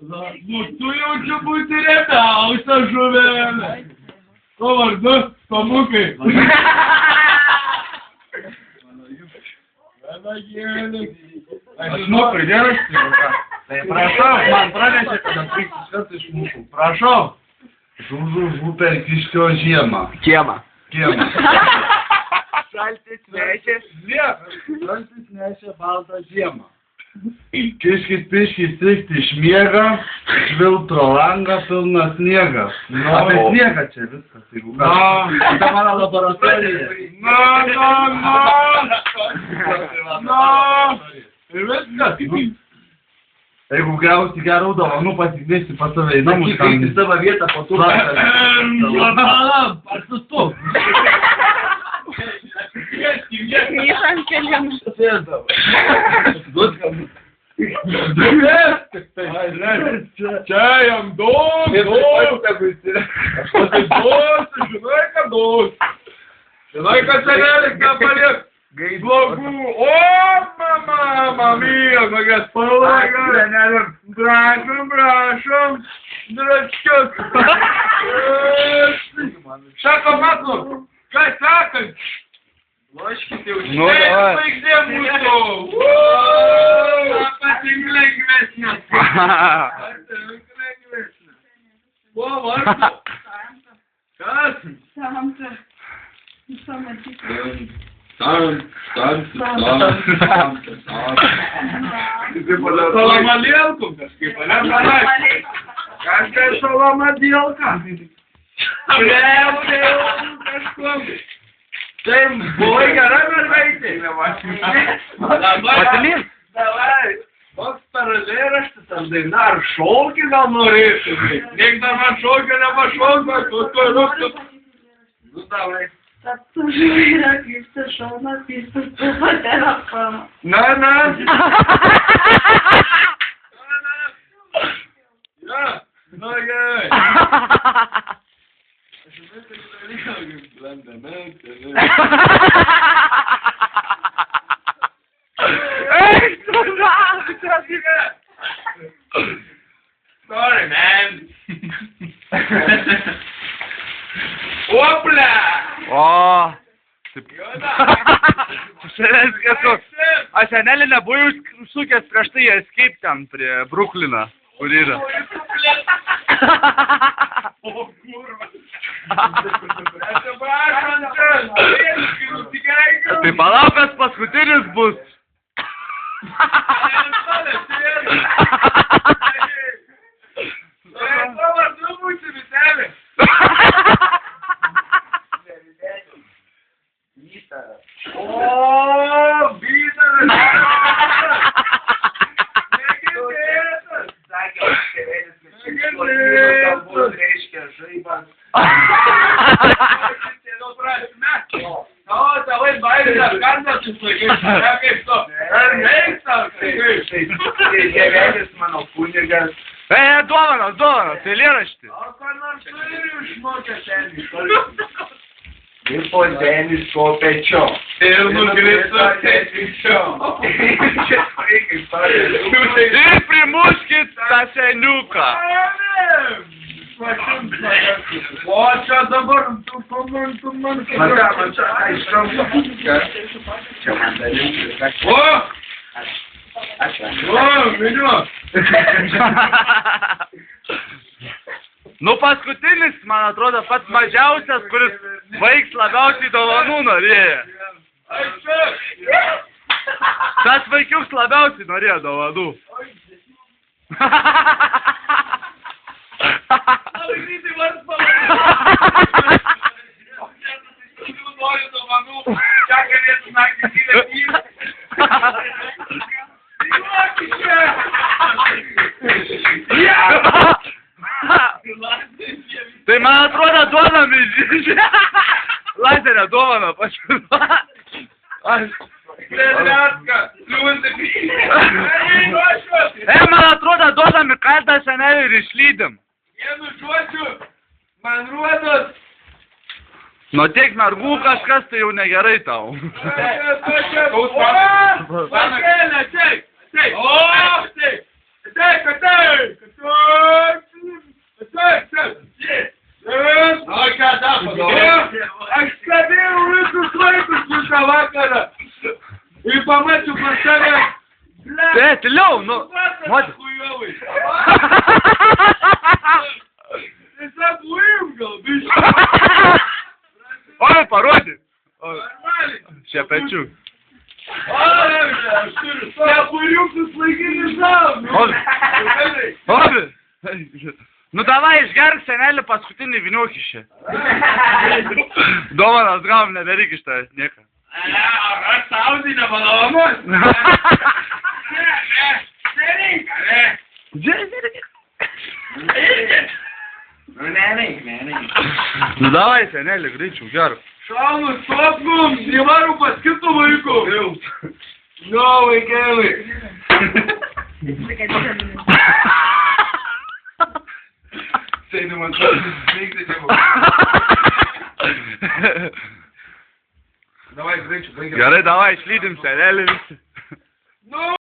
Nu, tu jau čia būti rebiausia žuvelė. Ko vardu, pamukai? Aš žinau, pridėraštį. Tai prašau, man pranešė, kad atvykti šat iš mūsų. Prašau. Žužu per Kiškio žiemą. Kiemą. Kiemą. Šaltis nešė. Šaltis nešė baltą žiemą. Kiškis piškis strikti išmiega, šviltro langą pilną sniegą. Apie sniegą čia viskas, jeigu ką. Tai mano laboratorija. Ir viskas. Jeigu gausi gerų dovanų, pasikviesti pas save į namus. Į savo vietą po to. Atsistok. Grįžant keliam. Čia jam daug. Aš pasiduosiu, žinai, kad daug. Žinai, kad senelis nepaliek blogų. O, mama mija, kokias spalvas. Prašom, draškius. Šako matlu, kas sakant? Loškite už tai, baigdė mūsų. Patink lengvesnė. Patink lengvesnė. Kuo vardu? Kas? Samta. Samatyti. Salamadėlku kažkaip, ane? Kažkas salamadėlka. Kažkuom. Tai buvai gera mergaitė. Pasimink. Davai, koks paralėraštis ar daina, ar šaukį gal norėsi? Niek dar man šaukį nepašaukė, tu rūktų. Nu, davai. Tad tu žiūrė, kaip tu šauna, pistas tu paterapama. Na. Ja, nu gerai. Sorry, man. Opla! O. Aš senelį nebuvau užsukęs prieš tai Escape ten prie Bruklino, kur yra. O, kurva. Tai palauk, kad paskutinis bus. O, Vytaras! Reiškia žaibas. Tavai bairės kartas susakai, kaip to. Ar neįstas, kaip. Tėvelis mano kunigas. Dovanas, eilėraštį. O ką nors turi išmokę senis. Ir po senis kopečio. Ir nugrįžta sėsčio. Ir primuškit tą seniuką. O čia dabar tu man. O, miniu. Nu paskutinis, man atrodo, pats mažiausias, kuris vaiks labiausiai dovanų norėjo. Tas vaikiuks labiausiai norėjo dovanų. Noriu dovanų, čia galėtų naktį gyventi. Tai man atrodo duodam lazerio dovaną pasiūlą. Man atrodo duodam į kartą senelį ir išlydim. Vienu žodžiu, man rodos. Nu tiek mergų kažkas tai jau negerai tau. Pakėlė, taip. O, taip. tyliau, nu. Moteris. Chujovai. Tiesiog uim gal, biškai. Oi, parodyk. Normaliai. Šepečiuk. Oi, aš turiu sepuriukus laikyti savo. Oi. Nu davai, išgerk senelį paskutinį viniuokį čia. Dovanas gavom, nebereik iš tavęs nieką. Aš saudį nemalonus. Nereikia, ne. Nu davai, senelį, greičiau, gerk. Šaunus, stopkum, nevaru pas kitų vaikų. No, vaikėlai. Sėdi man, veikti tėvų. Davai, greičiau, baigiam. Gerai, davai, išlydim senelį visi. No.